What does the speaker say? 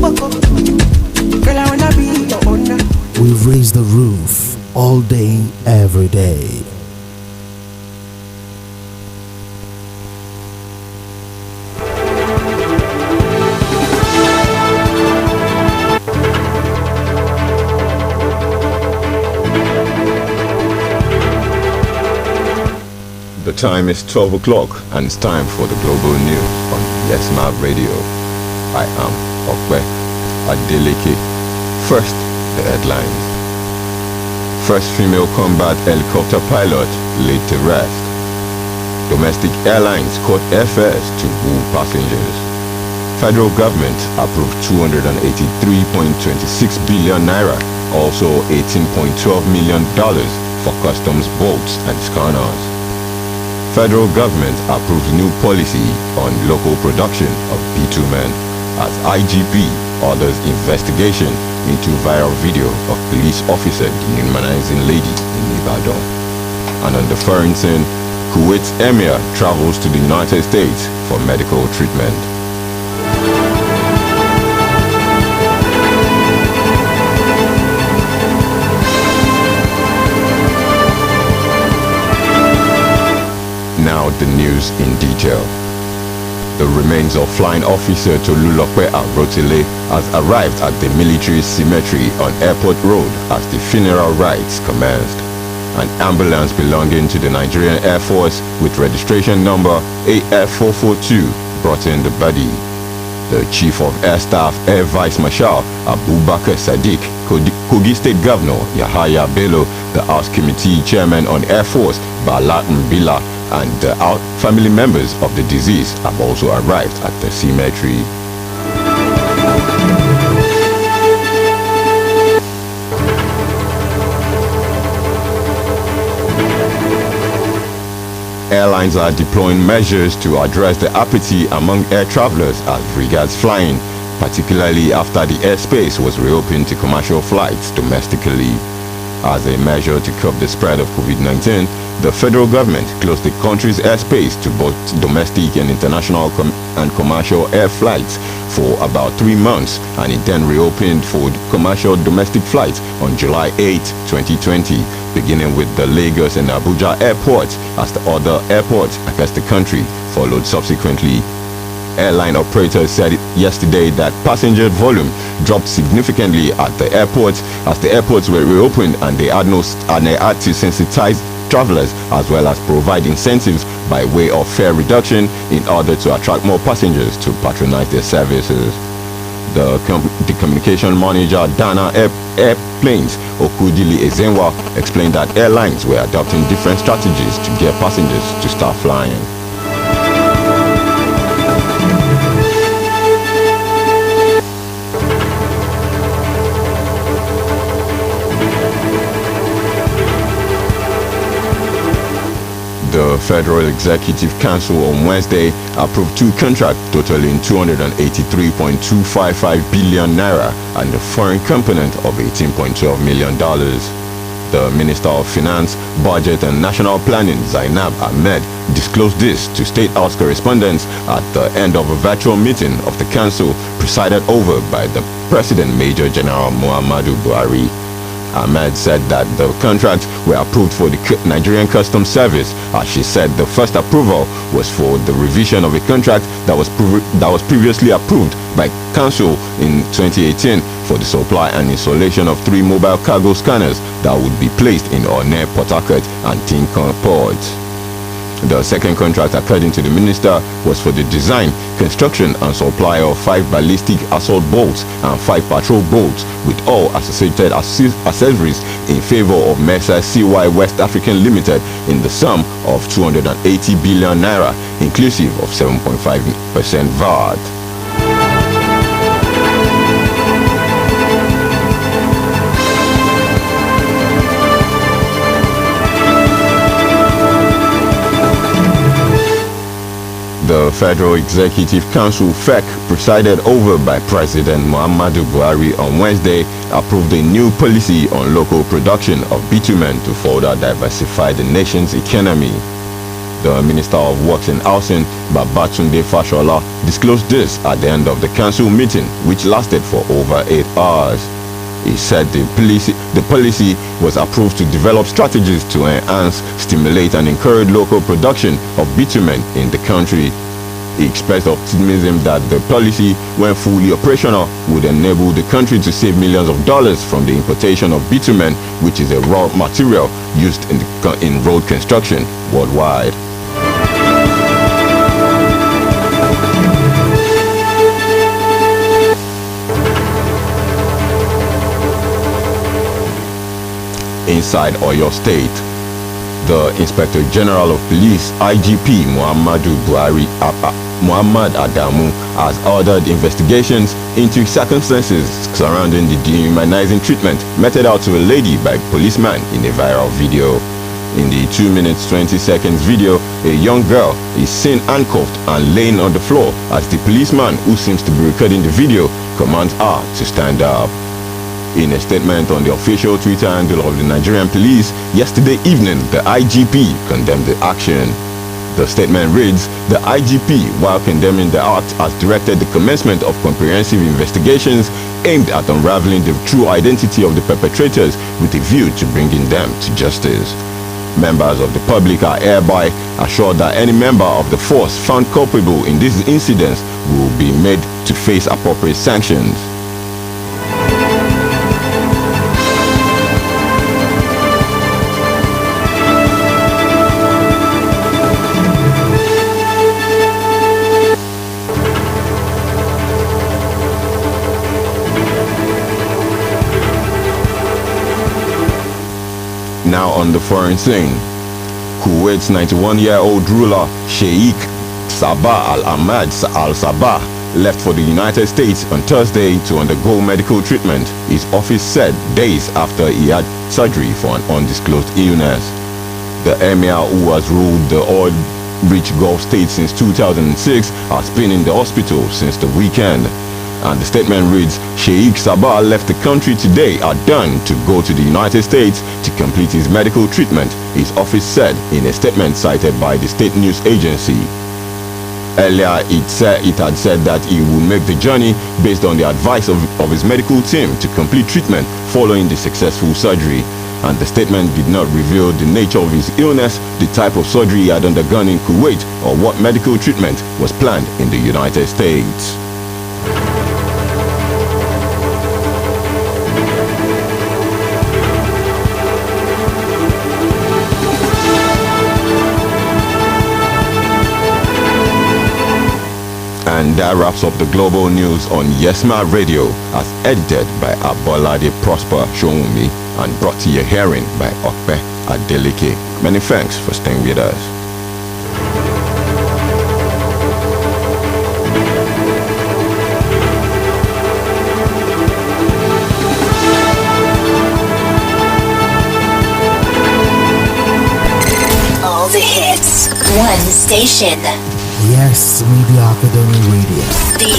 Girl, I wanna be your owner. We raise the roof all day, every day. The time is 12 o'clock and it's time for the global news on YesMap Radio. I am Okwe Adeleke. First, the headlines. First female combat helicopter pilot laid to rest. Domestic airlines cut airfares to woo passengers. Federal government approved 283.26 billion naira, also $18.12 million for customs bolts and scanners. Federal government approves new policy on local production of bitumen as IGP orders investigation into viral video of police officer dehumanizing lady in Ibadan. And on the foreign scene, Kuwait's emir travels to the United States for medical treatment. Now the news in detail. The remains of flying officer Tolulope Arotile has arrived at the military cemetery on Airport Road as the funeral rites commenced. An ambulance belonging to the Nigerian Air Force with registration number AF442 brought in the body. The Chief of Air Staff Air Vice Marshal Abubakar Sadiq, Kogi State Governor Yahaya Bello, the House Committee Chairman on Air Force Bala Mbila, and the family members of the deceased have also arrived at the cemetery. Airlines are deploying measures to address the apathy among air travelers as regards flying, particularly after the airspace was reopened to commercial flights domestically. As a measure to curb the spread of COVID-19, the federal government closed the country's airspace to both domestic and international and commercial air flights for about 3 months, and it then reopened for commercial domestic flights on July 8, 2020, beginning with the Lagos and Abuja airports, as the other airports across the country followed subsequently. Airline operators said yesterday that passenger volume dropped significantly at the airports as the airports were reopened, and they had to sensitize travelers as well as provide incentives by way of fare reduction in order to attract more passengers to patronize their services. The communication manager Dana Airplanes Okudili Ezenwa explained that airlines were adopting different strategies to get passengers to start flying. The Federal Executive Council on Wednesday approved 2 contracts totaling 283.255 billion naira and the foreign component of $18.12 million. The Minister of Finance, Budget and National Planning, Zainab Ahmed, disclosed this to State House correspondents at the end of a virtual meeting of the Council presided over by the President Major General Muhammadu Buhari. Ahmed said that the contracts were approved for the Nigerian Customs Service. As she said, the first approval was for the revision of a contract that was previously approved by Council in 2018 for the supply and installation of 3 mobile cargo scanners that would be placed in Onne, Port Harcourt and Tinkan ports. The second contract, according to the minister, was for the design, construction and supply of 5 ballistic assault bolts and 5 patrol bolts with all associated accessories in favor of Mesa CY West African Limited in the sum of 280 billion naira, inclusive of 7.5% VAT. The Federal Executive Council (FEC), presided over by President Muhammadu Buhari on Wednesday, approved a new policy on local production of bitumen to further diversify the nation's economy. The Minister of Works and Housing, Babatunde Fashola, disclosed this at the end of the council meeting, which lasted for over 8 hours. He said the policy was approved to develop strategies to enhance, stimulate and encourage local production of bitumen in the country. He expressed optimism that the policy, when fully operational, would enable the country to save millions of dollars from the importation of bitumen, which is a raw material used in road construction worldwide. Inside Oyo State, the Inspector General of Police, IGP Muhammad Adamu, has ordered investigations into circumstances surrounding the dehumanizing treatment meted out to a lady by a policeman in a viral video. In the 2 minutes 20 seconds video, a young girl is seen handcuffed and laying on the floor as the policeman, who seems to be recording the video, commands her to stand up. In a statement on the official Twitter handle of the Nigerian police yesterday evening, the IGP condemned the action. The statement reads, "The IGP, while condemning the act, has directed the commencement of comprehensive investigations aimed at unraveling the true identity of the perpetrators with a view to bringing them to justice. Members of the public are hereby assured that any member of the force found culpable in these incidents will be made to face appropriate sanctions." Now on the foreign scene, Kuwait's 91-year-old ruler Sheikh Sabah Al-Ahmad Al-Sabah left for the United States on Thursday to undergo medical treatment, his office said days after he had surgery for an undisclosed illness. The emir, who has ruled the oil-rich Gulf state since 2006, has been in the hospital since the weekend. And the statement reads, "Sheikh Sabah left the country today at dawn to go to the United States to complete his medical treatment," his office said in a statement cited by the state news agency. Earlier, it had said that he will make the journey based on the advice of his medical team to complete treatment following the successful surgery. And the statement did not reveal the nature of his illness, the type of surgery he had undergone in Kuwait, or what medical treatment was planned in the United States. And that wraps up the global news on Yesma Radio, as edited by Abolade Prosper Showumi and brought to your hearing by Okpe Adeleke. Many thanks for staying with us. All the hits, one station. Yes Media Academy Radio. The